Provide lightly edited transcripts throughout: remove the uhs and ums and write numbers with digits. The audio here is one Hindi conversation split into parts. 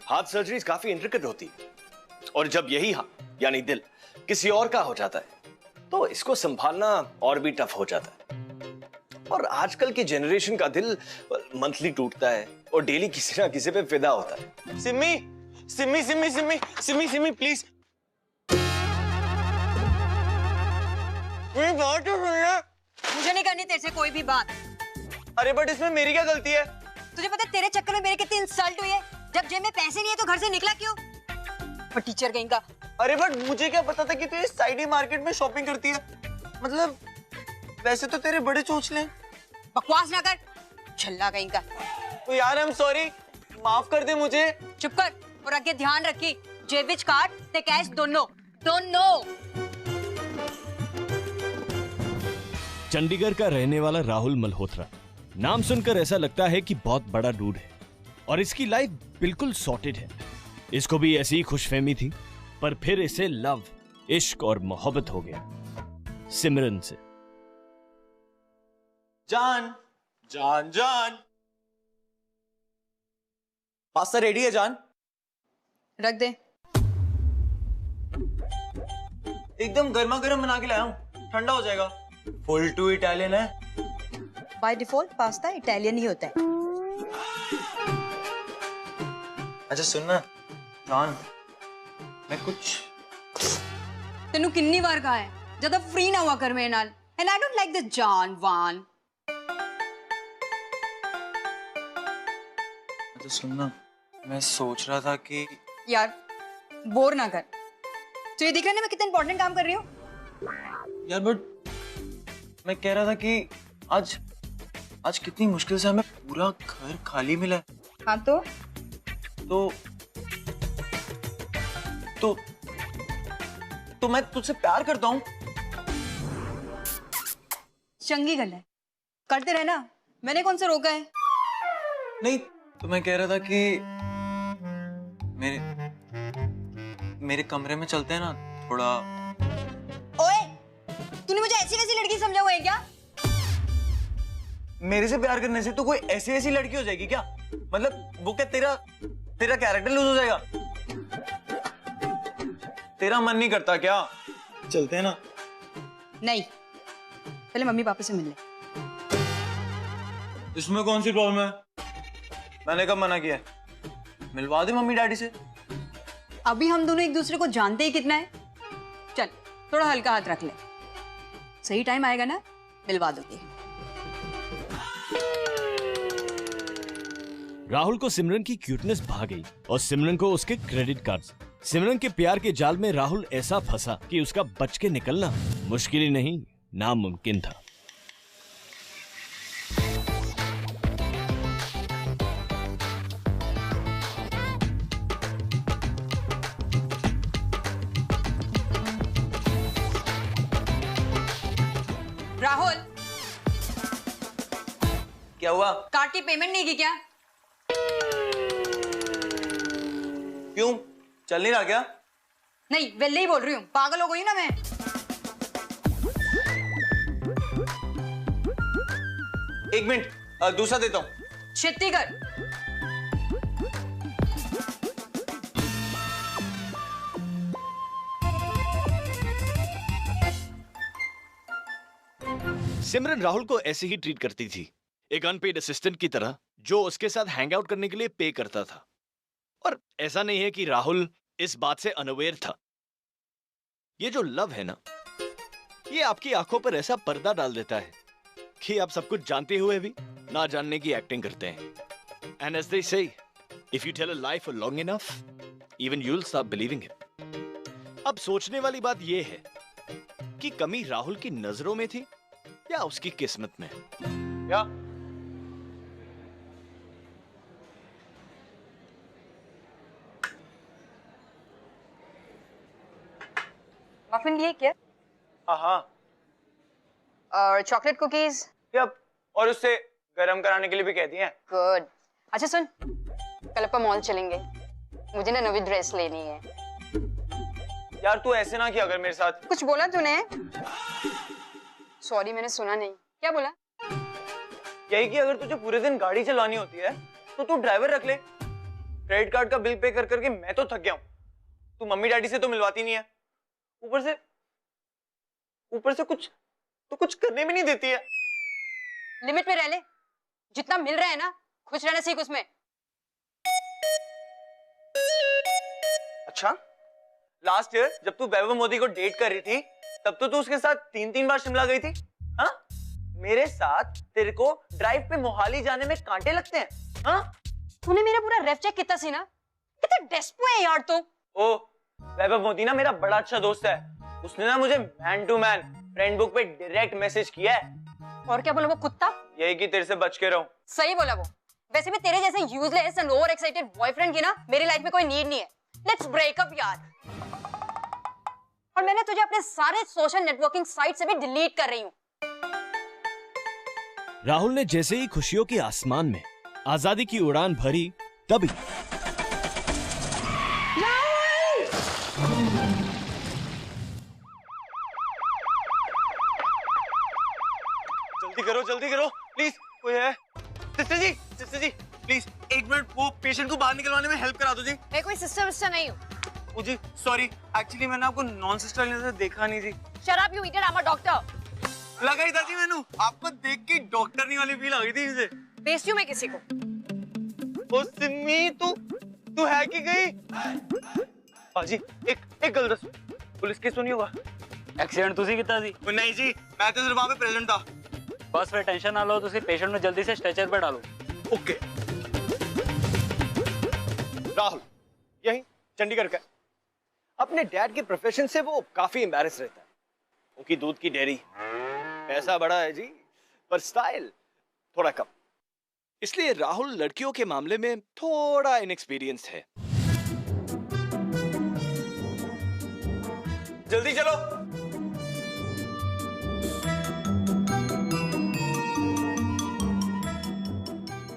हार्ट सर्जरीज काफी इंट्रिकेट होती है, और जब यही हार्ट यानी दिल किसी और का हो जाता है तो इसको संभालना और भी टफ हो जाता है। और आजकल की जनरेशन का दिल मंथली टूटता है और डेली किसी ना किसी पे फिदा होता है। सिम्मी सिम्मी सिम्मी सिम्मी सिम्मी सिम्मी प्लीज, मेरी बात तो सुन। मुझे नहीं करनी तेरे से कोई भी बात। अरे बट इसमें मेरी क्या गलती है? तुझे पता है तेरे चक्कर में मेरे कितनी इंसल्ट हुई है? जब जेब में पैसे नहीं है तो घर से निकला क्यों? और टीचर कहीं का। अरे बट मुझे क्या पता था कि तू इस साइडी मार्केट में शॉपिंग करती है। मतलब वैसे तो तेरे बड़े चोंचले हैं। बकवास ना कर, छल्ला कहीं का। तो यार आई एम सॉरी, माफ कर दे मुझे। चुप कर और आगे ध्यान रखी, जेब विच कार्ड ते कैश दोनों दोनों। चंडीगढ़ का रहने वाला राहुल मल्होत्रा, नाम सुनकर ऐसा लगता है कि बहुत बड़ा डूड है और इसकी लाइफ बिल्कुल सॉर्टेड है। इसको भी ऐसी ही खुशफहमी थी, पर फिर इसे लव, इश्क और मोहब्बत हो गया सिमरन से। जान जान जान, पास्ता रेडी है जान? रख दे। एकदम गर्मा गर्म बना के लाया हूँ, ठंडा हो जाएगा। फुल टू इटालियन है। बाय डिफॉल्ट पास्ता इटालियन ही होता है। अच्छा सुनना जान, मैं कुछ तेनू कितनी बार कहा है ज्यादा फ्री ना हुआ कर मेरे नाल, and I don't like this जान वान। अच्छा सुनना, मैं सोच रहा था कि यार बोर ना कर। तो ये दिख रहा है ना मैं कितना इंपॉर्टेंट काम कर रही हूँ। यार बट मैं कह रहा था कि आज कितनी मुश्किल से हमें पूरा घर खाली मिला है। हाँ तो मैं तुझसे प्यार करता हूँ। चंगी गल है, करते रहना, मैंने कौन सा रोका है। नहीं तो मैं कह रहा था कि मेरे कमरे में चलते हैं ना थोड़ा। ओए, तूने मुझे ऐसी वैसी लड़की समझा हुआ है क्या? मेरे से प्यार करने से तो कोई ऐसी ऐसी लड़की हो जाएगी क्या? मतलब वो क्या तेरा कैरेक्टर लूज हो जाएगा? तेरा मन नहीं करता क्या? चलते हैं ना। नहीं, पहले मम्मी पापा से मिल ले। इसमें कौन सी प्रॉब्लम है? मैंने कब मना किया? मिलवा दे मम्मी डैडी से। अभी हम दोनों एक दूसरे को जानते ही कितना है। चल थोड़ा हल्का हाथ रख ले, सही टाइम आएगा ना मिलवा दोगे। राहुल को सिमरन की क्यूटनेस भा गई और सिमरन को उसके क्रेडिट कार्ड्स। सिमरन के प्यार के जाल में राहुल ऐसा फंसा कि उसका बच के निकलना मुश्किल ही नहीं, नामुमकिन था। राहुल, क्या हुआ? कार्ड की पेमेंट नहीं की क्या? क्यों, चल नहीं रहा क्या? नहीं, वेले ही बोल रही हूँ, पागल हो गई ना मैं। एक मिनट, दूसरा देता हूँ। छित्ती कर। सिमरन राहुल को ऐसे ही ट्रीट करती थी, एक अनपेड असिस्टेंट की तरह जो उसके साथ हैंग आउट करने के लिए पे करता था। और ऐसा नहीं है कि राहुल इस बात से अनअवेयर था। ये जो लव है ना, ये आपकी आंखों पर ऐसा पर्दा डाल देता है कि आप सब कुछ जानते हुए भी ना जानने की एक्टिंग करते हैं। And as they say, if you tell a lie for long enough, even you will start believing it. अब सोचने वाली बात यह है कि कमी राहुल की नजरों में थी या उसकी किस्मत में। क्या? मफिन लिए क्या? हाँ। और चॉकलेट कुकीज? यप, और उससे गरम कराने के लिए भी कहती हैं। गुड। अच्छा सुन, कल अपन मॉल चलेंगे, मुझे ना नवी ड्रेस लेनी है। यार तू ऐसे ना किया अगर मेरे साथ। कुछ बोला तूने? सॉरी मैंने सुना नहीं, क्या बोला? यही कि अगर तुझे पूरे दिन गाड़ी चलानी होती है तो तू ड्राइवर रख ले, क्रेडिट कार्ड का बिल पे कर करके मैं तो थक गया हूँ। तू मम्मी डैडी से तो मिलवाती नहीं है, ऊपर से कुछ करने भी नहीं देती है। लिमिट में रह ले, जितना मिल रहा है ना खुश रहना सीख उसमें। अच्छा, लास्ट ईयर जब तू वैभव मोदी को डेट कर रही थी तब तो तू उसके साथ 3-3 बार शिमला गई थी। हाँ, मेरे साथ तेरे को ड्राइव पे मोहाली जाने में कांटे लगते हैं। हाँ, तूने मेरा पूरा रेफ चेक कितना सी ना, कितना डेस्पो है यार तू। ओ, वैभव मोदी ना मेरा बड़ा अच्छा दोस्त है, उसने ना मुझे man to man friend book पे डायरेक्ट मैसेज किया है। और क्या बोला वो कुत्ता? यही कि तेरे से बच के रहूं। सही बोला वो। वैसे भी तेरे जैसे useless and over excited boyfriend की ना मेरी लाइफ में कोई नीड नहीं है। लेट्स ब्रेक अप यार। और मैंने तुझे अपने सारे सोशल नेटवर्किंग साइट से भी डिलीट कर रही हूँ। राहुल ने जैसे ही खुशियों के आसमान में आजादी की उड़ान भरी, तभी जल्दी करो प्लीज, कोई है? सिस्टर जी प्लीज 1 मिनट, वो पेशेंट को बाहर निकलवाने में हेल्प करा दो जी। मैं कोई सिस्टर विस्टर नहीं हूँ। जी सॉरी, एक्चुअली मैंने आपको नॉन सिस्टर लेने से देखा नहीं जी। Shut up you idiot, I am a doctor. लगा ही था जी मैंने, आपको देख के डॉक्टर नहीं वाली फील आ गई थी मुझे। बेचती हूँ मैं किसी को? ओ सिमी, तू है कि गई? बाजी एक गल दस, पुलिस केस तो नहीं होगा? एक्सीडेंट ਤੁਸੀਂ ਕੀਤਾ ਸੀ? नहीं जी, मैं तो सिर्फ वहां पे प्रेजेंट था। बस फिर टेंशन ना लो, ਤੁਸੀਂ पेशेंट ਨੂੰ जल्दी से स्ट्रेचर पे डालो। ओके। राहुल यही चंडीगढ़ का, अपने डैड के प्रोफेशन से वो काफी एम्बैरेस रहता है। उनकी दूध की डेयरी, पैसा बड़ा है जी पर स्टाइल थोड़ा कम, इसलिए राहुल लड़कियों के मामले में थोड़ा इनएक्सपीरियंस्ड है। जल्दी चलो।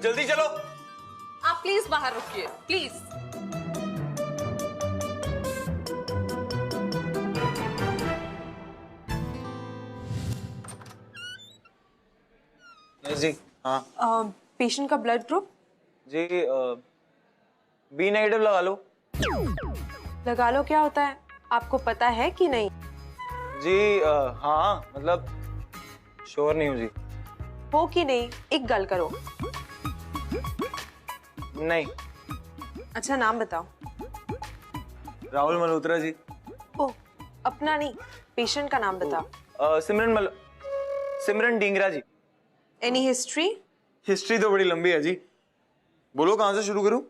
जल्दी चलो। आप प्लीज बाहर रुकिए, प्लीज। जी हाँ। पेशेंट का ब्लड ग्रुप जी बी नेगेटिव लगा लो। लगा लो, क्या होता है आपको पता है कि नहीं? जी हाँ, मतलब श्योर नहीं हूँ जी। हो कि नहीं, एक गल करो। नहीं। अच्छा नाम बताओ। राहुल मल्होत्रा जी। ओ, अपना नहीं, पेशेंट का नाम बताओ। Simran Dhingra ji. Any history? History तो बड़ी लंबी है जी, बोलो कहाँ से शुरू करूं?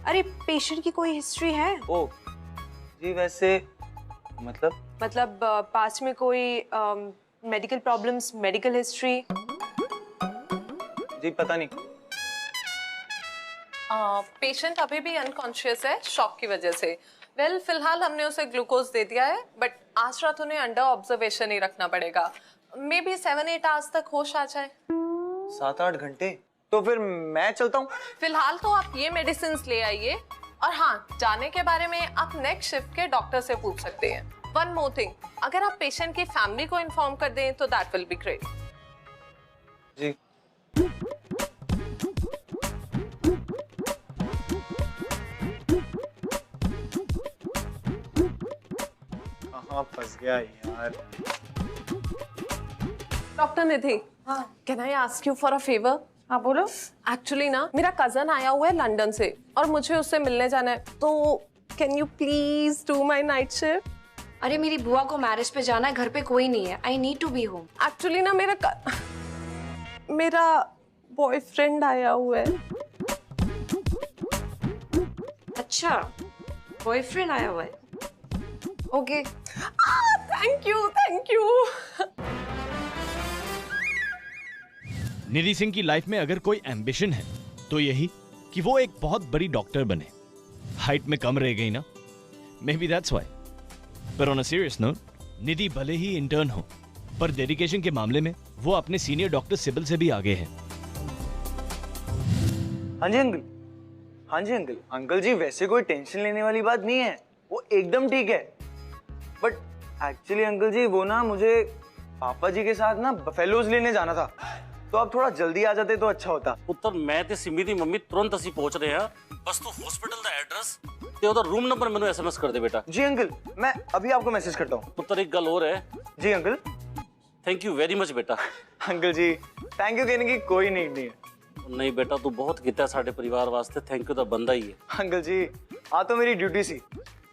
अरे पेशेंट की कोई हिस्ट्री है? ओ जी, वैसे मतलब पास्ट में कोई मेडिकल प्रॉब्लम्स, मेडिकल हिस्ट्री? जी पता नहीं। पेशेंट अभी भी अनकॉन्शियस है शॉक की वजह से। वेल, फिलहाल हमने उसे ग्लूकोज दे दिया है, बट आज रात उन्हें अंडर ऑब्जर्वेशन ही रखना पड़ेगा। मे बी 7-8 आवर्स तक होश आ जाए। 7-8 घंटे? तो फिर मैं चलता हूँ। फिलहाल तो आप ये मेडिसिन ले आइए, और हाँ, जाने के बारे में आप नेक्स्ट शिफ्ट के डॉक्टर से पूछ सकते हैं। वन मोर थिंग, अगर आप पेशेंट की फैमिली को इन्फॉर्म कर दें तो दैट विल बी ग्रेट। जी कहाँ फंस गया यार। Doctor Nidhi, can I ask you for a favour? हाँ बोलो। एक्चुअली ना मेरा कजन आया हुआ है लंदन से और मुझे उससे मिलने जाना है, तो can you please do my night shift? अरे मेरी बुआ को मैरिज पे जाना है, घर पे कोई नहीं है। I need to be home. Actually ना मेरा बॉयफ्रेंड आया हुआ है। अच्छा, बॉयफ्रेंड आया हुआ है? Okay. Thank you. Nidhi Singh की लाइफ में अगर कोई एम्बिशन है तो यही कि वो एक बहुत बड़ी डॉक्टर बने। हाइट में कम रह गई ना, मे बी दैट्स व्हाई। पर ऑन अ सीरियस नोट, निधि भले ही इंटर्न हो, पर डेडिकेशन के मामले में वो अपने सीनियर डॉक्टर सिबिल से भी आगे हैं। हाँ जी अंकल। अंकल जी, वैसे कोई टेंशन लेने वाली बात नहीं है, वो एकदम ठीक है। बट एक्चुअली अंकल जी, वो ना मुझे पापा जी के साथ ना बफेलोज लेने जाना था, तो आप थोड़ा जल्दी आ जाते तो अच्छा होता। ਪੁੱਤਰ ਮੈਂ ਤੇ ਸਿੰਮੀ ਦੀ ਮੰਮੀ ਤੁਰੰਤ ਅਸੀਂ ਪਹੁੰਚ ਰਹੇ ਹਾਂ। ਬਸ ਤੂੰ ਹਸਪੀਟਲ ਦਾ ਐਡਰੈਸ ਤੇ ਉਹਦਾ ਰੂਮ ਨੰਬਰ ਮੈਨੂੰ ਐਸਐਮਐਸ ਕਰ ਦੇ ਬੇਟਾ। जी अंकल, मैं अभी आपको मैसेज करता हूँ। ਪੁੱਤਰ ਇੱਕ ਗੱਲ ਹੋਰ ਹੈ। जी uncle. Thank you very much बेटा। अंकल जी थैंक यू कहने की कोई नीड नहीं है। नहीं बेटा तू बहुत ਕੀਤਾ ਸਾਡੇ ਪਰਿਵਾਰ ਵਾਸਤੇ, ਥੈਂਕ ਯੂ ਦਾ ਬੰਦਾ ਹੀ ਹੈ। अंकल जी आ तो मेरी ड्यूटी सी।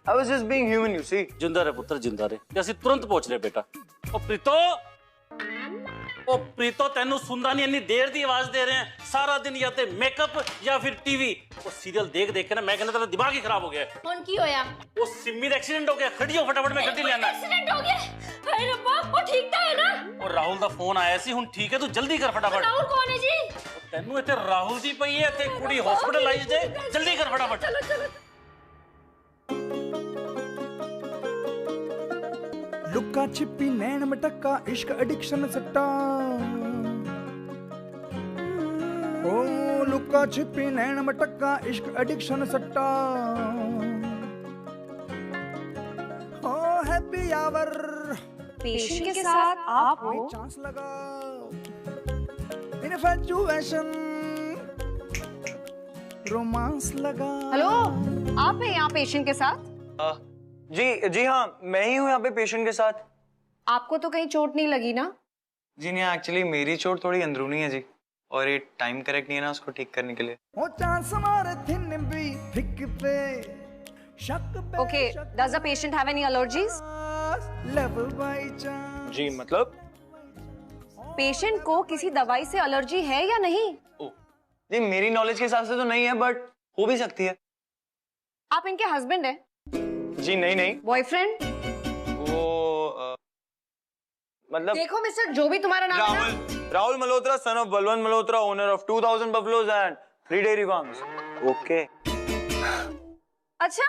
I was just being human, you see। ਜਿੰਦਾ ਰਹਿ ਪੁੱਤਰ ਜਿੰਦਾ ਰਹਿ, ਤੇ ਅਸੀਂ ਤੁਰੰਤ ਪਹੁੰਚ ਰਹੇ ਬੇਟਾ। ਉਹ ਪ੍ਰੀਤੋ ਤੈਨੂੰ ਸੁਣਦਾ ਨਹੀਂ, ਇੰਨੀ ਦੇਰ ਦੀ ਆਵਾਜ਼ ਦੇ ਰਹੇ हैं ਸਾਰਾ ਦਿਨ, ਜਾਂ ਤੇ ਮੇਕਅਪ ਜਾਂ ਫਿਰ ਟੀਵੀ। ਉਹ ਸੀਰੀਅਲ ਦੇਖ ਦੇਖ ਕੇ ਨਾ ਮੈਂ ਕਹਿੰਦਾ ਤੇਰਾ ਦਿਮਾਗ ਹੀ ਖਰਾਬ ਹੋ ਗਿਆ। ਹੁਣ ਕੀ ਹੋਇਆ? ਉਹ ਸਿੰਮੀ ਦਾ ਐਕਸੀਡੈਂਟ ਹੋ ਗਿਆ, ਖੜੀ ਹੋ ਫਟਾਫਟ ਮੈਂ ਗੱਡੀ ਲੈਣਾ। एक्सीडेंट हो गया? हाय रब्बा, वो ठीक तो है ना? ਉਹ ਰਾਹੁਲ ਦਾ ਫੋਨ ਆਇਆ ਸੀ, ਹੁਣ ਠੀਕ ਹੈ, ਤੂੰ ਜਲਦੀ ਕਰ ਫਟਾਫਟ। राहुल कौन है जी? ਤੈਨੂੰ ਇੱਥੇ ਰਾਹੁਲ ਦੀ ਪਈ ਹੈ, ਇੱਥੇ ਕੁੜੀ ਹਸਪੀਟਲਾਈਜ਼ਡ ਹੈ, ਜਲਦੀ ਕਰ ਫਟਾਫਟ। चलो चलो। लुक्का छिपी नैन मटक्का इश्क एडिक्शन सट्टा, ओ लुक्का छिपी नैन मटक्का इश्क एडिक्शन सट्टा, ओ हैप्पी आवर पेशेंट के साथ आप हो? चांस लगा इन्फैचुएशन रोमांस लगा। हेलो, आप हैं यहाँ पेशेंट के साथ? जी हाँ, मैं ही हूँ यहाँ पे पेशेंट के साथ। आपको तो कहीं चोट नहीं लगी ना? जी नहीं, एक्चुअली मेरी चोट थोड़ी अंदरूनी है जी, और ये टाइम करेक्ट नहीं है ना उसको ठीक करने के लिए। ओ चांस मारे थिन भी थिक पे शक पे Okay, does the patient have any allergies? Level by chance. जी मतलब? पेशेंट को किसी दवाई से एलर्जी है या नहीं? जी मेरी नॉलेज के हिसाब से तो नहीं है, बट हो भी सकती है। आप इनके हस्बैंड हैं? जी नहीं, बॉयफ्रेंड? वो मतलब देखो मिस्टर, जो भी तुम्हारा नाम है ना, Rahul Malhotra, son of Balwant Malhotra, owner of 2000 buffaloes and 3 dairy farms. Okay. अच्छा,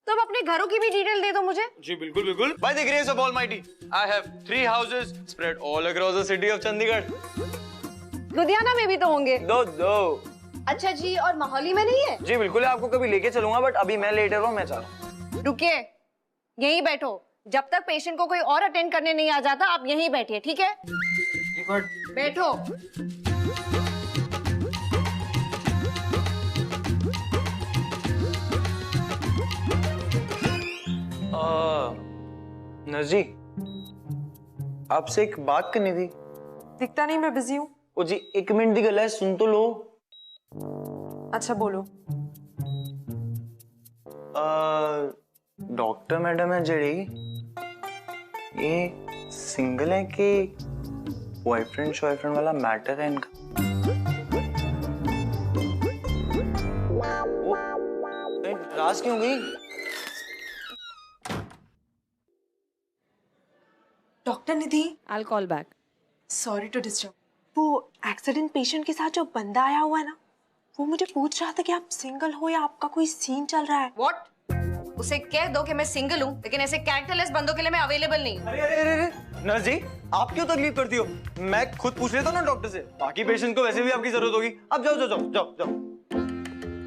तो अब अपने घरों की भी डिटेल दे दो मुझे। जी बिल्कुल बिल्कुल। By the grace of Almighty, I have 3 houses spread all across the city of Chandigarh. Ludhiana में भी तो होंगे। दो। अच्छा जी, और मोहाली में नहीं है? जी बिल्कुल, आपको कभी लेके चलूंगा, बट अभी मैं लेट हूँ, मैं जा रहा हूँ। रुकिए, यहीं बैठो, जब तक पेशेंट को कोई और अटेंड करने नहीं आ जाता आप यहीं बैठिए, ठीक है? बैठो। नर्स जी, आपसे एक बात करनी थी। दिखता नहीं मैं बिजी हूँ। ओ जी 1 मिनट दी गल है, सुन तो लो। अच्छा बोलो। डॉक्टर मैडम है जड़ी, ये सिंगल है कि बॉयफ्रेंड वाला मैटर है इनका? वो नाराज क्यों गई? Doctor Nidhi, I'll call back. Sorry to disturb. वो एक्सीडेंट पेशेंट के साथ जो बंदा आया हुआ है ना, वो मुझे पूछ रहा था कि आप सिंगल हो या आपका कोई सीन चल रहा है। What? उसे कह दो कि मैं सिंगल हूँ, लेकिन ऐसे कैरेक्टरलेस बंदों के लिए मैं अवेलेबल नहीं हूँ। अरे नर्स जी, आप क्यों तकलीफ करती हो? मैं खुद पूछ लेता हूँ ना डॉक्टर से। बाकी पेशेंट को वैसे भी आपकी जरूरत होगी। अब जाओ।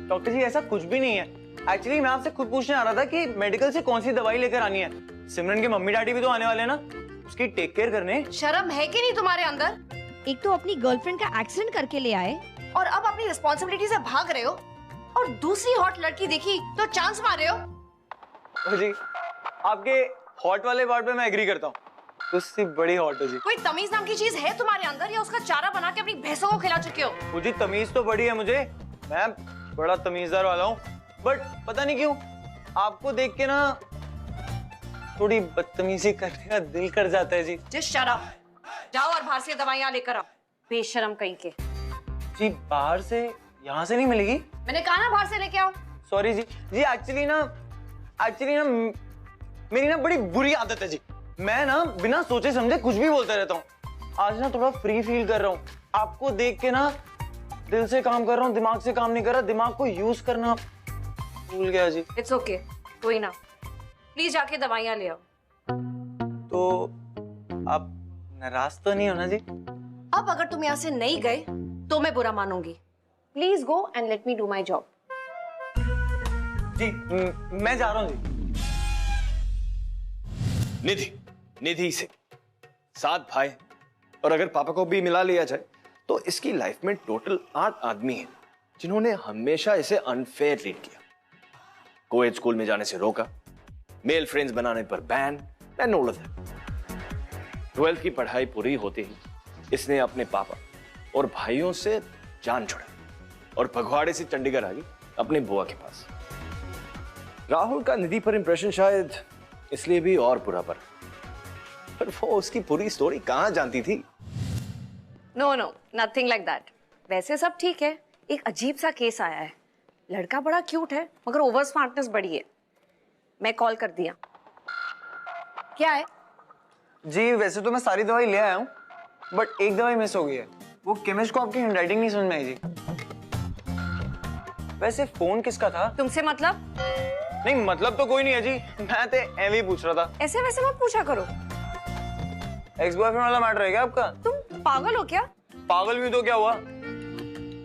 डॉक्टर जी ऐसा कुछ भी नहीं है। एक्चुअली मैं आपसे खुद पूछने आ रहा था कि मेडिकल से कौन सी दवाई लेकर आनी है। सिमरन के मम्मी डैडी भी तो आने वाले हैं ना, उसकी टेक केयर करने। शर्म है कि नहीं तुम्हारे अंदर? एक तो अपनी गर्लफ्रेंड का एक्सीडेंट करके ले आए और अब अपनी रिस्पॉन्सिबिलिटी से भाग रहे हो, और दूसरी हॉट लड़की देखी तो चांस मार रहे हो। जी आपके हॉट वाले पार्ट पे मैं एग्री करता हूँ, उससे बड़ी हॉट है जी। कोई तमीज नाम की चीज है तुम्हारे अंदर, या उसका चारा बना के अपनी भैंसों को खिला चुके हो? मुझे तमीज तो बड़ी है, मुझे, मैं बड़ा तमीजदार वाला हूँ, बट पता नहीं क्यों आपको देख के ना थोड़ी बदतमीजी करने का दिल कर जाता है जी। जिस शराब, जाओ और बाहर से दवाइयां लेकर आओ, बेशरम कहीं के। जी बाहर से, यहाँ से नहीं मिलेगी? मैंने कहा ना बाहर से लेके आओ। सॉरी जी। जी एक्चुअली ना मेरी ना बड़ी बुरी आदत है जी, मैं ना बिना सोचे समझे कुछ भी बोलता रहता हूँ। आज ना थोड़ा फ्री फील कर रहा हूँ, आपको देख के ना दिल से काम कर रहा हूँ, दिमाग से काम नहीं कर रहा, दिमाग को यूज करना भूल गया जी। इट्स ओके, कोई ना, प्लीज जाके दवाइयां ले आओ। तो आप नाराज तो नहीं हो ना जी? अब अगर तुम यहाँ से नहीं गए तो मैं बुरा मानूंगी। Please go and let me do my job. जी मैं जा रहा हूँ जी। निधि से 7 भाई, और अगर पापा को भी मिला लिया जाए तो इसकी लाइफ में टोटल 8 आदमी हैं जिन्होंने हमेशा इसे अनफेयर ट्रीट किया। कोएड स्कूल में जाने से रोका, मेल फ्रेंड्स बनाने पर ban and all of that. 12th की पढ़ाई पूरी होते ही इसने अपने पापा और भाइयों से जान छोड़ा और फगवाड़े से चंडीगढ़ आ गई अपनी बुआ के पास। राहुल का निधि पर इंप्रेशन शायद इसलिए भी और बुरा पड़ा, पर वो उसकी पूरी स्टोरी कहां जानती थी। No no, nothing like that. वैसे सब ठीक है। एक अजीब सा केस आया है। लड़का बड़ा क्यूट है मगर ओवर स्मार्टनेस बड़ी है। मैं कॉल कर दिया। क्या है? जी वैसे तो मैं सारी दवाई ले आया हूँ, बट एक दवाई मिस हो गई है। वो केमिस्ट को आपकी हैंडराइटिंग नहीं समझ में आई जी। वैसे फोन किसका था? तुमसे मतलब? नहीं मतलब तो कोई नहीं है जी, मैं तो एवं ही पूछ रहा था। ऐसे वैसे मत पूछा करो। एक्स बॉयफ्रेंड वाला मैटर है क्या आपका? तुम पागल हो क्या? पागल भी तो क्या हुआ,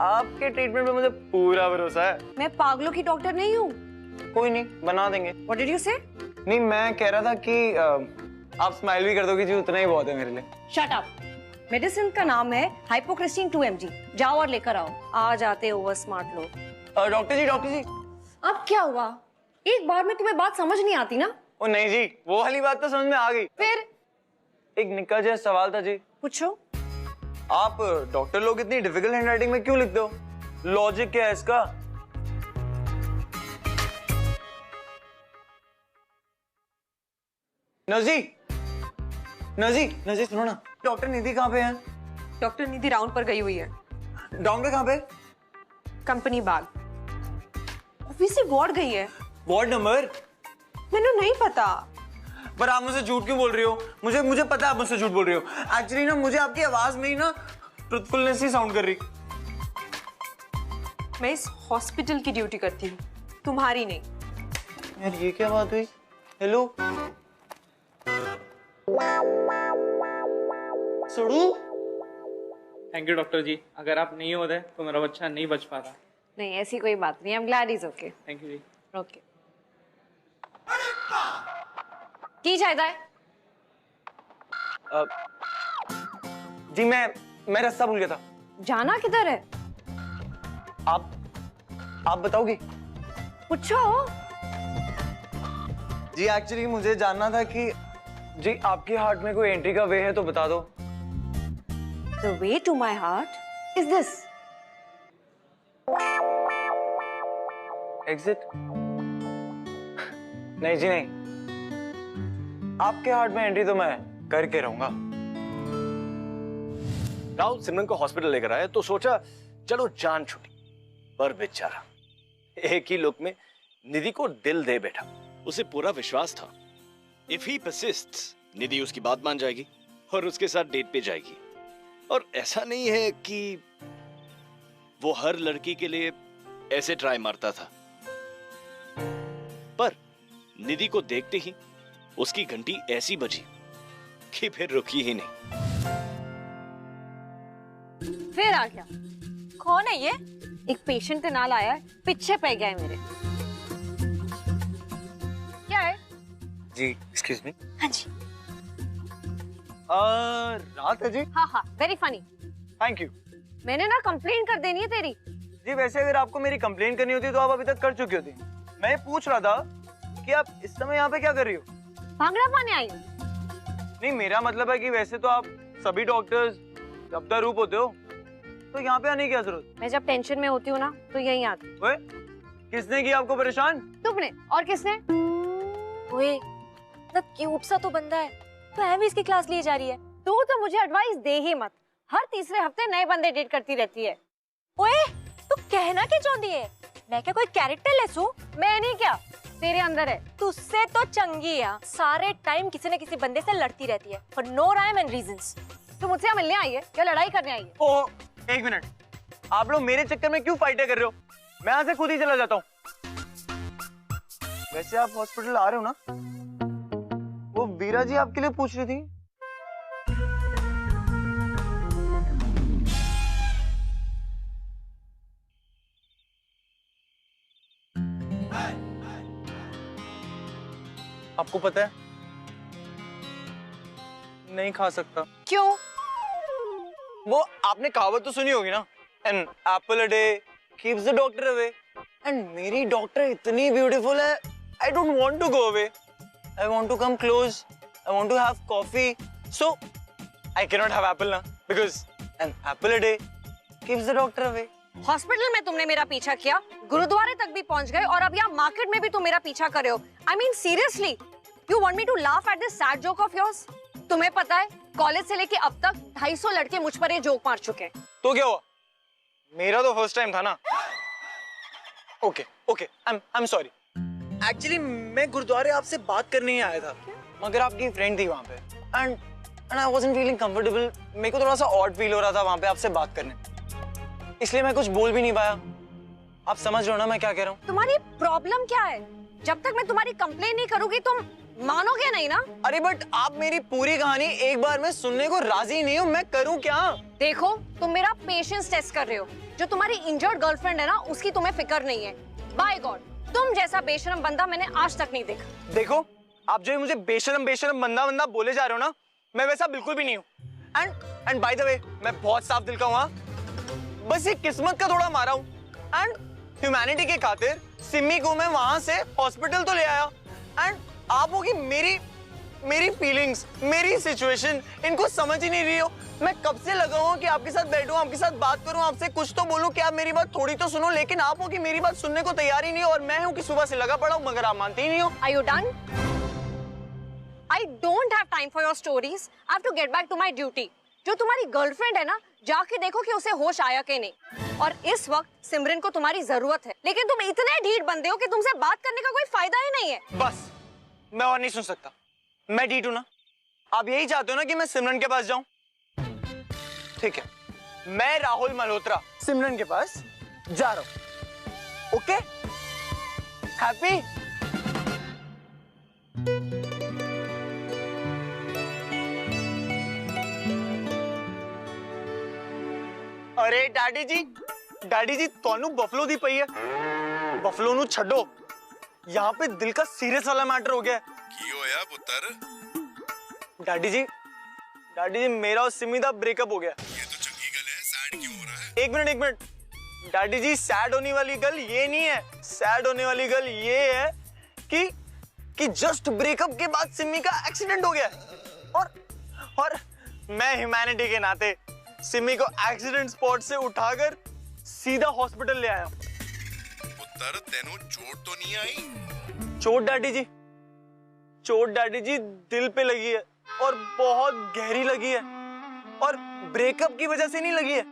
आपके ट्रीटमेंट पे मुझे पूरा भरोसा है। मैं पागलों की डॉक्टर नहीं हूँ। कोई नहीं, बना देंगे। What did you say? नहीं मैं कह रहा था कि आप स्माइल भी कर दोगे जी, उतना ही बहुत है मेरे लिए। Shut up. मेडिसिन का नाम है हाइपोक्रिस्टीन 2 mg। जाओ और लेकर आओ। आ जाते ओवर स्मार्ट लोग। डॉक्टर जी अब क्या हुआ? एक बार में तुम्हें बात समझ नहीं आती ना? ओ नहीं जी, वो वाली बात तो समझ में आ गई। फिर एक निक्का जैसा सवाल था जी। पूछो। आप डॉक्टर लोग इतनी डिफिकल्ट हैंडराइटिंग में क्यों लिखते हो? लॉजिक क्या है इसका? नजी सुनो ना, डॉक्टर निधि कहाँ पे है? डॉक्टर निधि राउंड पर गई हुई है। डॉक्टर कहाँ पे? कंपनी बाग। ऑब्वियसली वार्ड गई है। Ward number? मैंने नहीं पता। पर आप मुझसे झूठ क्यों बोल रही हो? मुझे पता है आप मुझसे झूठ बोल रही हो। एक्चुअली ना मुझे आपकी आवाज में ही ना ट्रुथफुलनेस ही साउंड कर रही। मैं इस हॉस्पिटल की ड्यूटी करती हूँ, तुम्हारी नहीं। यार ये क्या बात हुई? हेलो सुडू। थैंक यू डॉक्टर जी, अगर आप नहीं होते तो मेरा बच्चा नहीं बच पाता। नहीं ऐसी कोई बात नहीं। I am glad is okay. Thank you जी। ओके। की चाहता है? जी मैं रास्ता भूल गया था। जाना किधर है? आप बताओगे? पूछो। जी एक्चुअली मुझे जानना था कि जी आपके हार्ट में कोई एंट्री का वे है तो बता दो। The way to my heart is this. Exit? नहीं जी नहीं, आपके हार्ट में एंट्री तो मैं करके रहूंगा। राहुल सिमरन को हॉस्पिटल लेकर आया तो सोचा चलो जान छुटी, पर बेचारा एक ही लुक में निधि को दिल दे बैठा। उसे पूरा विश्वास था इफ ही परसिस्ट्स निधि उसकी बात मान जाएगी और उसके साथ डेट पे जाएगी। और ऐसा नहीं है कि वो हर लड़की के लिए ऐसे ट्राई मारता था, पर निधि को देखते ही उसकी घंटी ऐसी बजी कि फिर रुकी ही नहीं। फिर आ गया। कौन है ये? एक पेशेंट के नाल आया है, पीछे पड़ गया है मेरे। क्या है? जी एक्सक्यूज मी। हाँ जी। रात है जी। हाँ वेरी फनी। Thank you. मैंने ना कंप्लेंट कर देनी है तेरी। जी वैसे अगर आपको मेरी कंप्लेंट करनी होती तो आप अभी तक कर चुकी होती। मैं ये पूछ रहा था कि आप इस समय यहाँ पे क्या कर रही हो? भांगड़ा पाने आई हूँ। नहीं मेरा मतलब है कि वैसे तो आप सभी डॉक्टर्स रफ्तार रूप होते हो, तो यहाँ पे आने की क्या जरूरत? मैं जब टेंशन में होती हूँ ना तो यहीं आती। ओए, किसने किया आपको परेशान? तुमने। और किसने? ओए, इतना क्यूट सा तो बंदा है, तो भी इसकी क्लास ली जा रही है। तू तो मुझे एडवाइस दे ही मत। हर तीसरे हफ्ते नए बंदे डेट करती रहती है। ओए, तू कहना क्या चाहती है? मैं क्या कोई कैरेक्टर लेस हूँ? मैं नहीं, क्या तेरे अंदर है। तुझसे तो चंगी है, सारे टाइम किसी न किसी बंदे से लड़ती रहती है for no rhyme and reasons. तू मुझसे यहाँ मिलने आई है या लड़ाई करने आई है? ओह एक मिनट, आप लोग मेरे चक्कर में क्यों फाइटें कर रहे हो? मैं यहाँ से खुद ही चला जाता हूँ। वैसे आप हॉस्पिटल आ रहे हो ना? वो वीरा जी आपके लिए पूछ रही थी। आपको पता है नहीं खा सकता। क्यों? वो आपने कहावत तो सुनी होगी ना, an apple a day keeps the doctor away. And मेरी डॉक्टर इतनी ब्यूटीफुल है, I don't want to go away, I want to come close, I want to have coffee, so I can not have apple ना, because an apple a day keeps the doctor away. Hospital में तुमने मेरा पीछा किया, गुरुद्वारे तक भी पहुंच गए, और अब यहाँ मार्केट में भी तुम मेरा पीछा कर रहे हो। I mean seriously, you want me to laugh at this sad joke of yours? तुम्हें पता है कॉलेज से लेके अब तक 250 लड़के मुझ पर ये जोक मार चुके हैं। तो क्या हुआ, मेरा तो फर्स्ट टाइम था ना। Okay okay, I am sorry. Actually मैं गुरुद्वारे आपसे बात करने ही आया था, मगर आपकी फ्रेंड थी वहां पे, and I wasn't feeling comfortable. मेरे को थोड़ा सा ऑड फील हो रहा था वहां पे आपसे बात करने, इसलिए मैं कुछ बोल भी नहीं पाया। आप समझ रहे हो ना मैं क्या कह रहा हूँ? तुम्हारी प्रॉब्लम क्या है? जब तक मैं तुम्हारी कंप्लेन नहीं करूंगी तुम मानोगे नहीं ना। अरे बट आप मेरी पूरी कहानी एक बार में सुनने को राजी नहीं हो, मैं करूं क्या? देखो, तुम मेरा पेशेंस टेस्ट कर रहे हो। जो तुम्हारी इंजर्ड गर्लफ्रेंड है ना, उसकी तुम्हें फिक्र नहीं है। बाय गॉड, तुम जैसा बेशरम बंदा मैंने आज तक नहीं देखा। देखो, आप जो मुझे बेशरम बेशरम बंदा बंदा बोले जा रहे हो ना, मैं वैसा बिल्कुल भी नहीं हूँ। एंड बाय द वे, मैं बहुत साफ दिल का हूँ, बस ये किस्मत का थोड़ा मारा हूँ। एंड ह्यूमैनिटी के खातिर सिमी को मैं वहां से हॉस्पिटल तो ले आया, एंड आप होगी मेरी फीलिंग्स, मेरी सिचुएशन इनको समझ ही नहीं रही हो। मैं कब से लगा हूं कि आपके साथ बैठूं, आपके साथ बात करूं, आपसे कुछ तो बोलूं कि आप मेरी बात थोड़ी तो सुनो, लेकिन आप हो कि मेरी बात सुनने को तैयार ही नहीं हो, और मैं हूं कि सुबह से लगा पड़ा हूं मगर आप मानते ही नहीं हो। Are you done? I don't have time for your stories. I have to get back to my duty. जो तुम्हारी गर्लफ्रेंड है ना, जाके देखो कि उसे होश आया कि नहीं। और इस वक्त सिमरन को तुम्हारी जरूरत है, लेकिन तुम इतने ढीठ बंदे हो कि तुमसे बात करने का कोई फायदा ही नहीं है। बस, मैं और नहीं सुन सकता। मैं ढीठ हूं ना? आप यही चाहते हो ना कि मैं सिमरन के पास जाऊं? ठीक है, मैं राहुल मल्होत्रा सिमरन के पास जा रहा हूं। ओके? हैप्पी? अरे डैडी जी ਤੁਹਾਨੂੰ बफलो दी पई है। बफलो नु छड्डो, यहाँ पे दिल का सीरियस वाला मैटर हो गया। की होया पुत्र? डैडी जी मेरा और सिमी दा ब्रेकअप हो गया। ये तो चंगी गल है, सैड क्यों हो रहा है? एक मिनट डैडी जी, सैड होने वाली गल ये नहीं है। सैड होने वाली गल ये है कि जस्ट ब्रेकअप के बाद सिमी का एक्सीडेंट हो गया, और मैं ह्यूमैनिटी के नाते सिमी को एक्सीडेंट स्पॉट से उठाकर सीधा हॉस्पिटल ले आया। पुत्र तेनू चोट तो नहीं आई? चोट डैडी जी दिल पे लगी है, और बहुत गहरी लगी है, और ब्रेकअप की वजह से नहीं लगी है।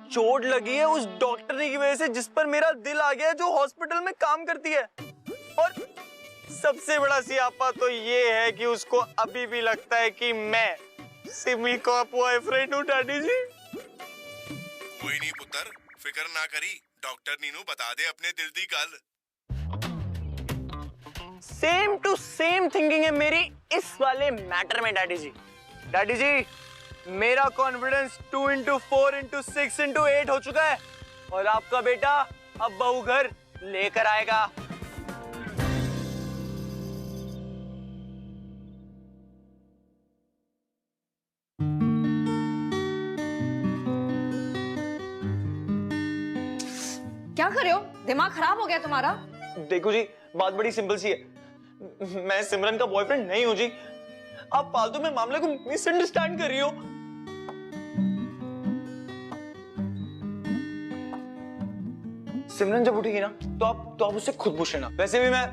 चोट लगी है उस डॉक्टरनी की वजह से जिस पर मेरा दिल आ गया, जो हॉस्पिटल में काम करती है। और सबसे बड़ा सियापा तो ये है कि उसको अभी भी लगता है कि मैं सिमी का बॉयफ्रेंड हूँ डैडी जी। कोई नहीं पुत्र, फिक्र ना करी, डॉक्टर नीनू बता दे अपने दिल दी गल। सेम टू सेम थिंकिंग है मेरी इस वाले मैटर में डैडी जी। मेरा कॉन्फिडेंस 2 into 4 into 6 into 8 हो चुका है, और आपका बेटा अब बहू घर लेकर आएगा। क्या कर रहे हो? दिमाग खराब हो गया तुम्हारा? देखो जी, बात बड़ी सिंपल सी है, मैं सिमरन का बॉयफ्रेंड नहीं हूं जी। आप फालतू में मामले को मिसअंडरस्टैंड कर रही हो। सिमरन जब उठेगी ना, तो आप उससे खुद पूछ लेना। वैसे भी मैं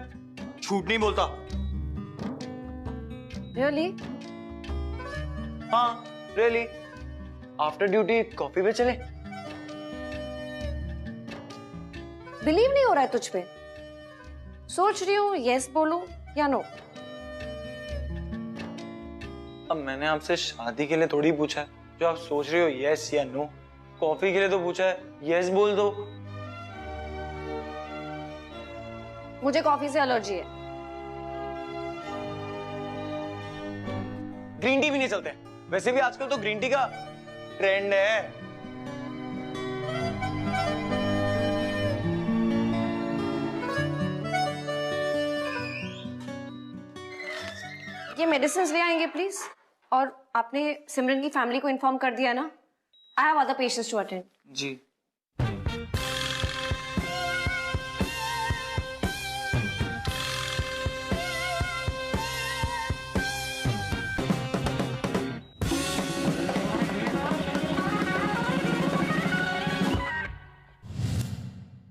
झूठ नहीं बोलता। Really? हाँ, रियली। आफ्टर ड्यूटी कॉफी पे चले? बिलीव नहीं हो रहा है तुझ पे। सोच रही हूँ यस बोलूं या नो। अब मैंने आपसे शादी के लिए थोड़ी पूछा है, जो आप सोच रही हो यस या नो। कॉफी के लिए तो पूछा है, यस बोल दो। मुझे कॉफी से एलर्जी है। ग्रीन टी भी नहीं चलते। वैसे भी आजकल तो ग्रीन टी का ट्रेंड है। ये मेडिसिन ले आएंगे प्लीज। और आपने सिमरन की फैमिली को इन्फॉर्म कर दिया ना? I have other patients to attend. जी।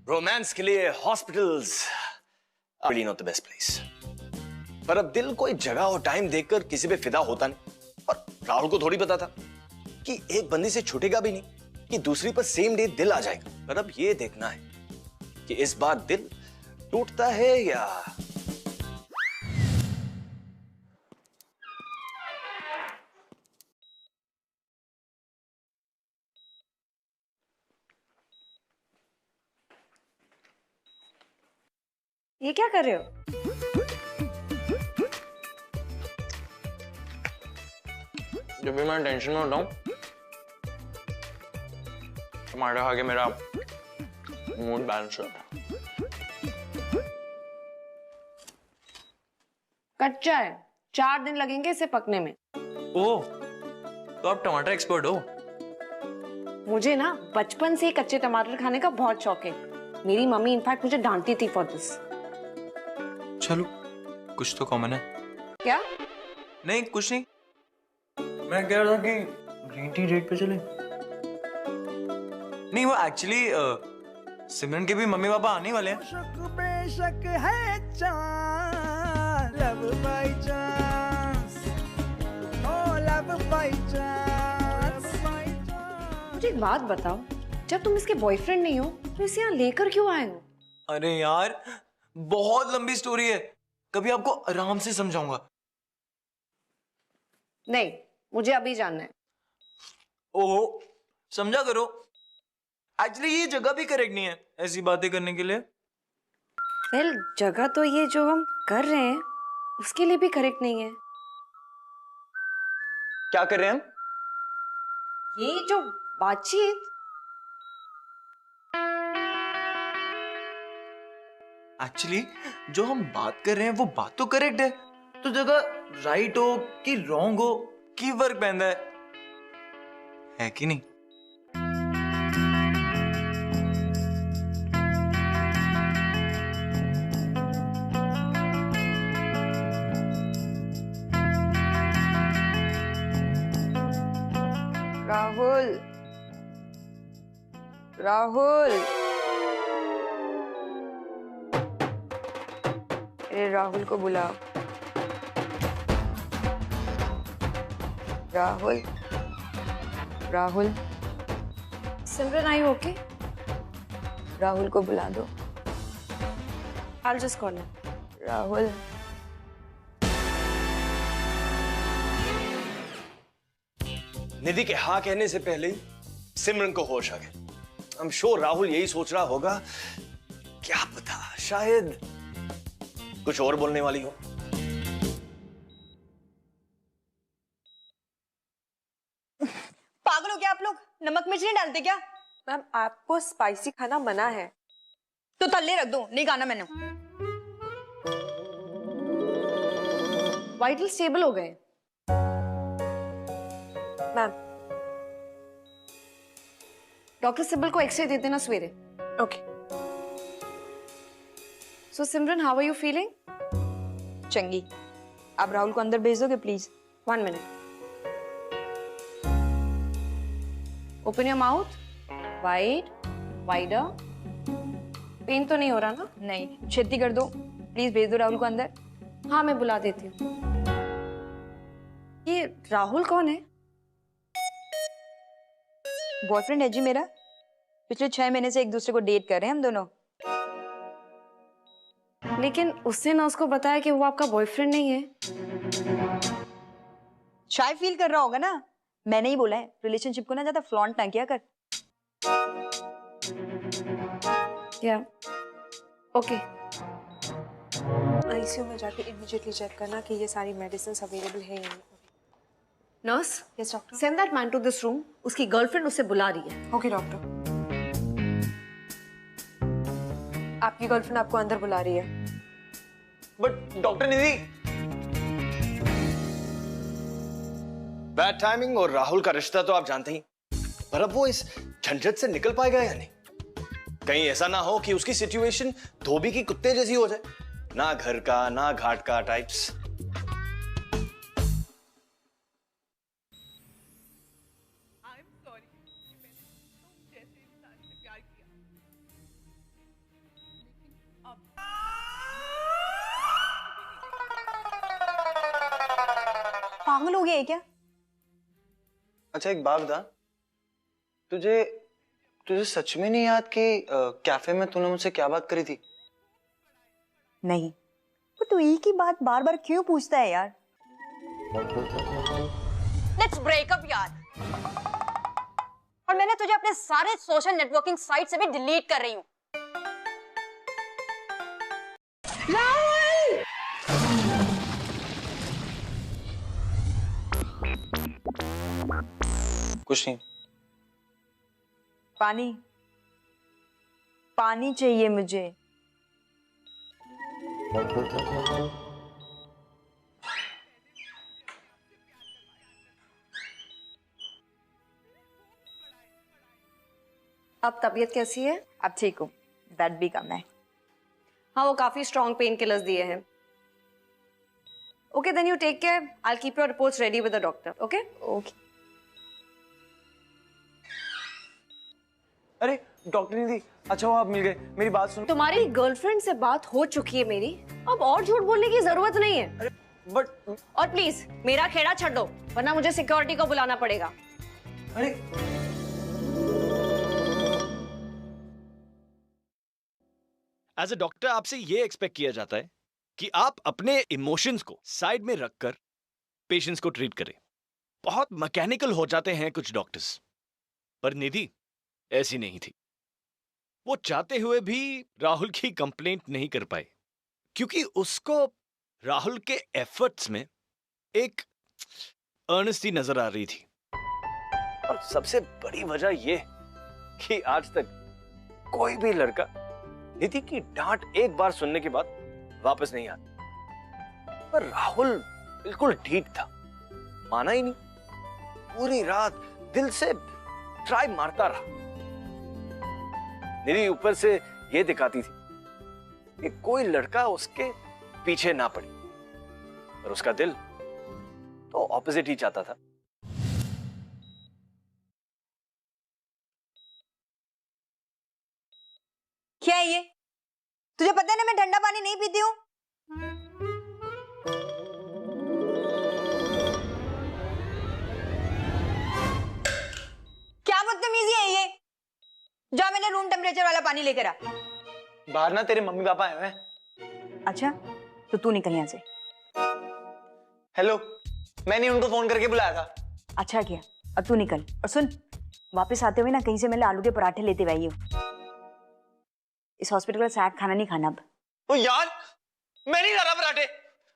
रोमांस के लिए hospitals really not the best place. पर अब दिल कोई जगह और टाइम देखकर किसी पे फिदा होता नहीं। और राहुल को थोड़ी पता था कि एक बंदी से छूटेगा भी नहीं कि दूसरी पर सेम डे दिल आ जाएगा। पर अब ये देखना है कि इस बार दिल टूटता है या ये क्या कर रहे हो? जब भी मैं टेंशन में होता हूँ टमाटर खा के मेरा मूड बैलेंस होता है। कच्चा है, 4 दिन लगेंगे इसे पकने में। ओह, तो आप टमाटर एक्सपर्ट हो? मुझे ना बचपन से ही कच्चे टमाटर खाने का बहुत शौक है। मेरी मम्मी इनफैक्ट मुझे डांटती थी फॉर दिस। चलो, कुछ तो कॉमन है। क्या? नहीं, कुछ नहीं। मैं कह रहा था कि ग्रीन टी डेट पे चले। नहीं, वो एक्चुअली सिमरन के भी मम्मी पापा आने वाले हैं। शक बेशक है chance, love by chance, oh love by chance. मुझे एक बात बताओ, जब तुम इसके बॉयफ्रेंड नहीं हो तो इसे यहाँ लेकर क्यों आए हो? अरे यार, बहुत लंबी स्टोरी है, कभी आपको आराम से समझाऊंगा। नहीं, मुझे अभी जानना है। ओहो, समझा करो। एक्चुअली ये जगह भी करेक्ट नहीं है ऐसी बातें करने के लिए। वेल, जगह तो ये जो हम कर रहे हैं उसके लिए भी करेक्ट नहीं है। क्या कर रहे हैं हम? ये जो बातचीत। एक्चुअली जो हम बात कर रहे हैं वो बात तो करेक्ट है, तो जगह राइट हो कि रॉन्ग हो की फर्क पैंदा है कि नहीं? राहुल, राहुल, अरे राहुल को बुलाओ। राहुल, राहुल, सिमरन, आई ओके? राहुल को बुला दो। I'll just call him. Rahul, निधि के हाँ कहने से पहले ही सिमरन को होश आ गया। I'm sure राहुल यही सोच रहा होगा, क्या पता शायद कुछ और बोलने वाली हो। पागल हो क्या आप लोग? नमक मिर्च नहीं डालते क्या? मैम आपको स्पाइसी खाना मना है। तो तल्ले रख दो, नहीं खाना मैंने। वाइटल स्टेबल हो गए। मैम, डॉक्टर सिबल को एक्सरे दे देना सवेरे। Okay. So Simran, how are you feeling? चंगी, आप राहुल को अंदर भेज दोगे please? 1 minute. Open your mouth. Wide, wider. Pain तो नहीं हो रहा ना? नहीं, छेती कर दो प्लीज, भेज दो राहुल को अंदर। हाँ, मैं बुला देती हूँ। ये राहुल कौन है? बॉयफ्रेंड है जी मेरा। पिछले 6 महीने से एक दूसरे को डेट कर रहे हैं हम दोनों। लेकिन उसने ना उसको बताया कि वो आपका बॉयफ्रेंड नहीं है। शायद फील कर रहा होगा ना, मैंने ही बोला है रिलेशनशिप को ना ज्यादा फ्लॉन्ट ना किया कर। या ओके। आईसीयू में जाके इमीडिएटली चेक करना कि ये सारी मेडिसिन अवेलेबल है या नहीं। Nurse, yes doctor. Send that man to this room. उसकी गर्लफ्रेंड उसे बुला रही है। Okay doctor. आपकी गर्लफ्रेंड आपको अंदर बुला रही है। But doctor Nidhi, bad timing और राहुल का रिश्ता तो आप जानते ही। पर अब वो इस झंझट से निकल पाएगा या नहीं? कहीं ऐसा ना हो कि उसकी सिचुएशन धोबी की कुत्ते जैसी हो जाए, ना घर का ना घाट का टाइप्स। पागल हो गया है क्या? अच्छा एक बात बता, तुझे सच में नहीं याद कि कैफे में तूने मुझसे क्या बात करी थी? नहीं, तो तू एक ही बात बार बार क्यों पूछता है यार? लेट्स ब्रेक अप यार। और मैंने तुझे अपने सारे सोशल नेटवर्किंग साइट से भी डिलीट कर रही हूँ। कुछ नहीं। पानी, पानी चाहिए मुझे। अब तबीयत कैसी है? अब ठीक हूँ, दर्द भी कम है। हाँ, वो काफी स्ट्रॉन्ग पेन किलर्स दिए हैं। Okay then you take care. I will keep your reports ready with the doctor. Okay okay. अरे डॉक्टर नहीं थी। अच्छा वो आप मिल गए। मेरी बात सुनो। तुम्हारी गर्लफ्रेंड से बात हो चुकी है मेरी, अब और झूठ बोलने की जरूरत नहीं है। अरे बट और प्लीज मेरा खेड़ा छੱड दो, वरना मुझे सिक्योरिटी को बुलाना पड़ेगा। अरे एज अ डॉक्टर आपसे ये एक्सपेक्ट किया जाता है कि आप अपने इमोशंस को साइड में रखकर पेशेंट्स को ट्रीट करें। बहुत मैकेनिकल हो जाते हैं कुछ डॉक्टर्स, पर निधि ऐसी नहीं थी। वो चाहते हुए भी राहुल की कंप्लेंट नहीं कर पाए, क्योंकि उसको राहुल के एफर्ट्स में एक अर्नेस्टी नजर आ रही थी। और सबसे बड़ी वजह यह कि आज तक कोई भी लड़का निधि की डांट एक बार सुनने के बाद वापस नहीं आता, पर राहुल बिल्कुल ठीक था, माना ही नहीं। पूरी रात दिल से ट्राई मारता रहा। निधि ऊपर से ये दिखाती थी कि कोई लड़का उसके पीछे ना पड़े, पर उसका दिल तो ऑपोजिट ही चाहता था। क्या है ये? तुझे पता है ना मैं ठंडा पानी नहीं पीती हूँ। क्या बदतमीजी है ये? जा मैंने रूम टेम्परेचर वाला पानी लेकर आ। बाहर ना तेरे मम्मी पापा आए हुए हैं। अच्छा तो तू निकल यहाँ से। हेलो, मैंने उनको फोन करके बुलाया था। अच्छा किया, अब तू निकल। और सुन, वापस आते हुए ना कहीं से मैंने आलू के पराठे लेते हुए आई हूँ। इस हॉस्पिटल का सैड खाना नहीं खाना अब। ओ यार, मैं नहीं खा रहा पराठे।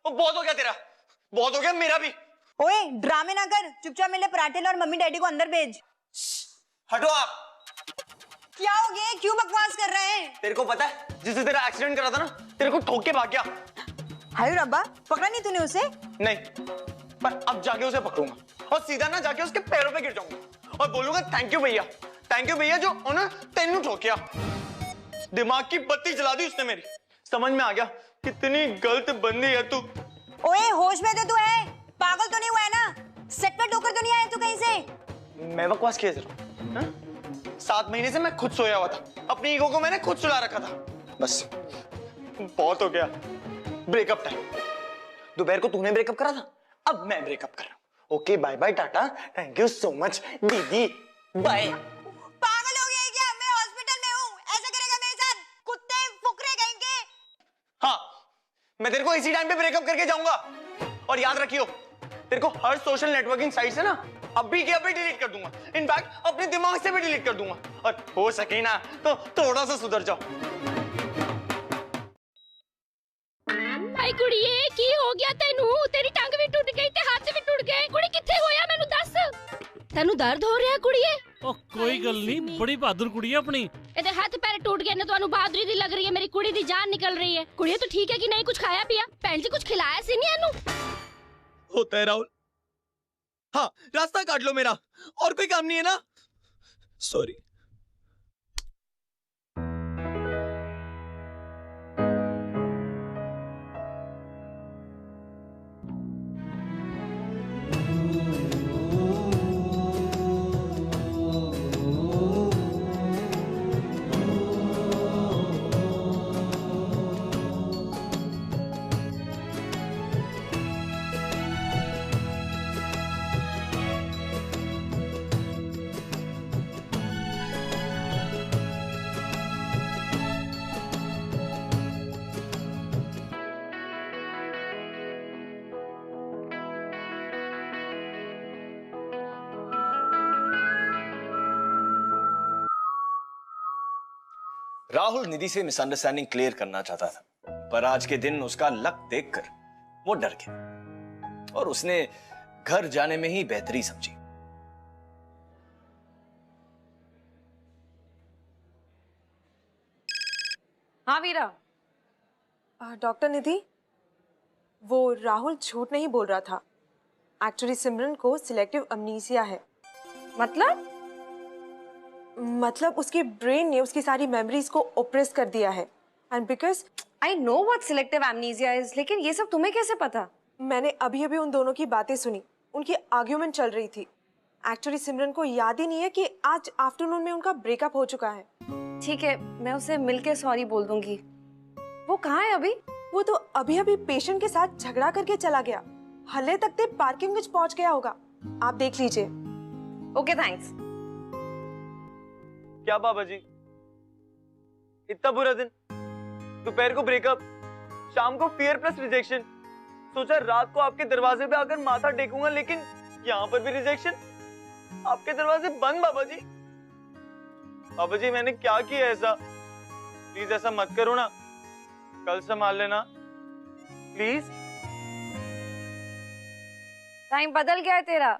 वो बहुत हो गया तेरा, बहुत हो गया मेरा भी। ओए ड्रामे ना कर, चुपचाप मेरे पराठे ला और मम्मी डैडी को अंदर भेज। हटो आप। क्या हो गया? क्यों बकवास कर रहे हैं? तेरे को पता है जिससे तेरा एक्सीडेंट करा था ना, तेरे को ठोक के भाग गया। हाय रब्बा, पकड़ा नहीं तूने उसे? नहीं, पर अब जाके उसे पकड़ूंगा और सीधा ना जाके उसके पैरों पे गिर जाऊंगा और बोलूंगा थैंक यू भैया जो उन्हें तेनू ठोकिया। दिमाग की बत्ती जला दी उसने मेरी। समझ में आ गया कितनी गलत बंदी है तू। ओए होश में तो तू है, पागल तो नहीं हुआ है ना? सेट पे ठोकर तो नहीं आया तू कहीं से? मैं बकवास किया जरा। 7 महीने से मैं खुद सोया हुआ था, अपनी ईगो को मैंने खुद सुला रखा था। बस बहुत हो गया। Breakup time. दोपहर को तूने ब्रेकअप करा था, अब मैं ब्रेकअप कर रहा हूं। Okay bye bye tata, thank you so much दीदी, बाय। पागल हो गया है क्या? मैं हॉस्पिटल में हूँ, ऐसा करेगा मेरे साथ? कुत्ते फुकरे कहेंगे। हाँ, मैं तेरे को इसी टाइम पे ब्रेकअप करके जाऊंगा। और याद रखियो, तेरे को हर सोशल नेटवर्किंग साइट से ना अभी के अभी डिलीट कर दूंगा। इनफैक्ट अपने दिमाग से भी डिलीट कर दूंगा। और हो सके ना तो थोड़ा सा सुधर जाओ। आई कुड़िए की हो गया तेनू? तेरी टंग भी टूट गई ते हाथ भी टूट गए। कुड़ी किथे होया मैनू दस। तेनू दर्द हो रहा कुड़िए? ओ कोई गल नहीं, बड़ी बहादुर कुड़ी है अपनी। एदे हाथ पैर टूट गए ने, ਤੁਹਾਨੂੰ बहादुरी दी लग रही है। मेरी कुड़ी दी जान निकल रही है। कुड़िए तो ठीक है कि नहीं? कुछ खाया पिया? भैन जी कुछ खिलाया सी नहीं एनू? होता है राहुल। हाँ, रास्ता काट लो मेरा, और कोई काम नहीं है ना? सॉरी। राहुल निधि से मिसअंडरस्टैंडिंग क्लियर करना चाहता था, पर आज के दिन उसका लक देखकर वो डर गया और उसने घर जाने में ही बेहतरी समझी। हाँ वीरा। डॉक्टर निधि, वो राहुल झूठ नहीं बोल रहा था। एक्चुअली सिमरन को सिलेक्टिव अमनीसिया है। मतलब उसके ब्रेन ने उसकी सारी मेमोरीज को ओप्रेस कर दिया है। And because I know what selective amnesia is, लेकिन ये सब तुम्हें कैसे पता? मैंने अभी अभी उन दोनों की बातें सुनी, उनकी आर्ग्यूमेंट चल रही थी। एक्चुअली सिमरन को याद ही नहीं है कि आज आफ्टरनून में उनका ब्रेकअप हो चुका है। ठीक है, मैं उसे मिलके सॉरी बोल दूंगी। वो कहाँ है अभी? वो तो अभी अभी पेशेंट के साथ झगड़ा करके चला गया। हल्ले तक पार्किंग में पहुंच गया होगा, आप देख लीजिए। Okay thanks. क्या बाबा जी, इतना बुरा दिन, दोपहर को ब्रेकअप, शाम को फियर प्लस रिजेक्शन। सोचा रात को आपके दरवाजे पे आकर माथा टेकूंगा, लेकिन यहाँ पर भी रिजेक्शन। आपके दरवाजे बंद बाबा जी। बाबा जी मैंने क्या किया ऐसा? प्लीज ऐसा मत करो ना, कल संभाल लेना प्लीज। टाइम बदल गया है तेरा।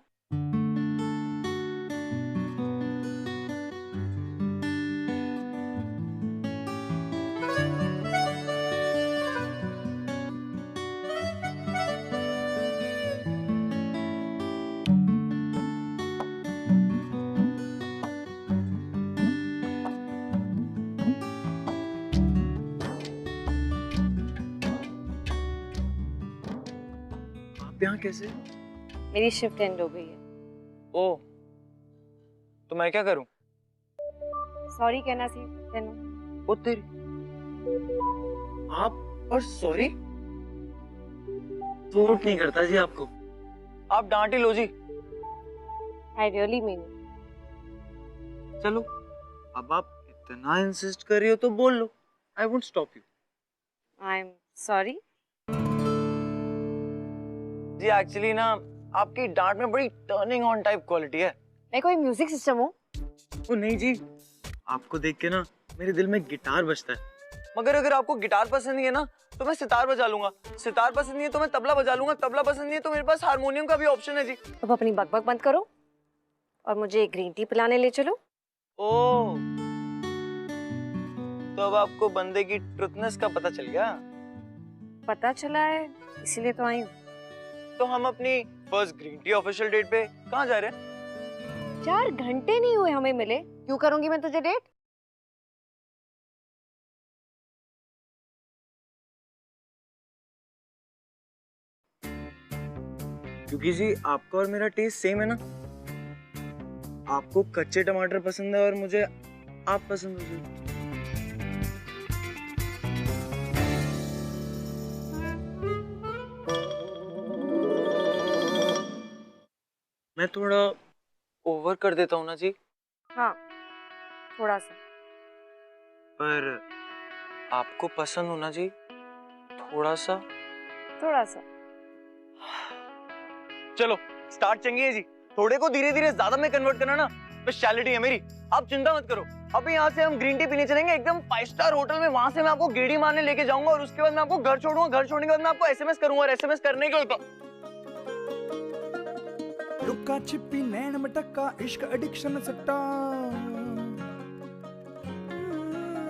यहाँ कैसे? मेरी शिफ्ट एंड हो गई है। ओ, तो मैं क्या करूं? सॉरी कहना सी तेनू। ओ तेरी, आप और सॉरी? सूट नहीं करता जी आपको, आप डांट ही लो जी। I really mean. चलो अब आप इतना इंसिस्ट कर रही हो तो बोल लो, I won't stop you. I am sorry. जी एक्चुअली ना आपकी डांट में बड़ी टर्निंग ऑन टाइप क्वालिटी है। मैं कोई म्यूजिक सिस्टम हूँ? ओ नहीं जी, आपको देख के ना मेरे दिल में गिटार बजता है। मगर अगर आपको गिटार पसंद नहीं है ना तो मैं सितार बजा लूंगा, सितार पसंद नहीं है तो मैं तबला बजा लूंगा, तबला पसंद नहीं है तो मेरे पास हारमोनियम का भी ऑप्शन है जी। अब अपनी बकबक बंद करो और मुझे ग्रीन टी पिलाने ले चलो। ओह, तो अब आपको बंदे की ट्रुथनेस का पता चल गया? पता चला है, इसीलिए तो आई हूँ। तो हम अपनी first green tea official date पे कहाँ जा रहे हैं? 4 घंटे नहीं हुए हमें मिले, क्यों करूंगी मैं तुझे डेट? क्योंकि जी आपका और मेरा टेस्ट सेम है ना। आपको कच्चे टमाटर पसंद है और मुझे आप पसंद हो। मैं थोड़ा ओवर कर देता हूँ ना जी? हाँ, थोड़ा सा। पर आपको पसंद हो ना जी? थोड़ा सा? थोड़ा सा। चलो स्टार्ट चंगी जी। थोड़े को धीरे धीरे ज्यादा में कन्वर्ट करना ना स्पेशलिटी है मेरी, आप चिंता मत करो। अभी यहाँ से हम ग्रीन टी पीने चलेंगे एकदम 5 स्टार होटल में, वहां से मैं आपको गेड़ी मारने लेके जाऊंगा और उसके बाद मैं आपको घर छोड़ूंगा, घर छोड़ने के बाद मैं आपको एसएमएस करूंगा और एसएमएस करने के बाद लुक्का छिपी नैन मटक्का इश्क एडिक्शन सट्टा।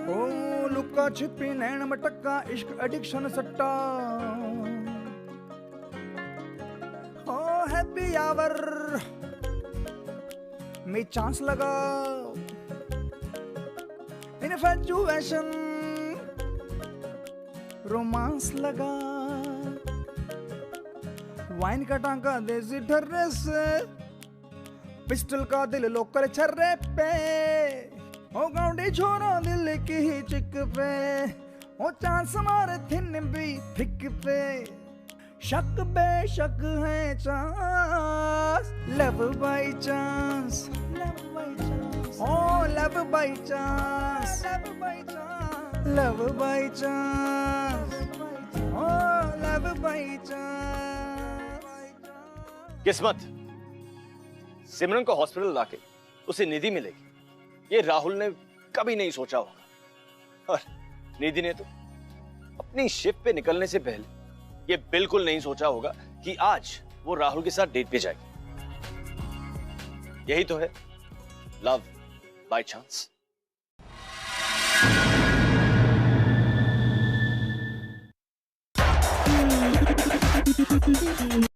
ओ लुक्का छिपी नैन मटक्का इश्क एडिक्शन सट्टा। ओ हैप्पी आवर में चांस लगा इन्फैचुएशन रोमांस लगा, वाइन का टांका देसी ठर्रे से, पिस्टल का दिल लोकल छर्रे पे, ओ गाउडी छोरा दिल की ही चिक पे, ओ चांस मारे थिन भी थिक पे, शक बेशक है chance, love by chance, oh love by chance, love by chance, oh love by chance. किस्मत, सिमरन को हॉस्पिटल लाके उसे निधि मिलेगी, ये राहुल ने कभी नहीं सोचा होगा। और निधि ने तो अपनी शिफ्ट पे निकलने से पहले ये बिल्कुल नहीं सोचा होगा कि आज वो राहुल के साथ डेट पे जाएगी। यही तो है लव बाय चांस।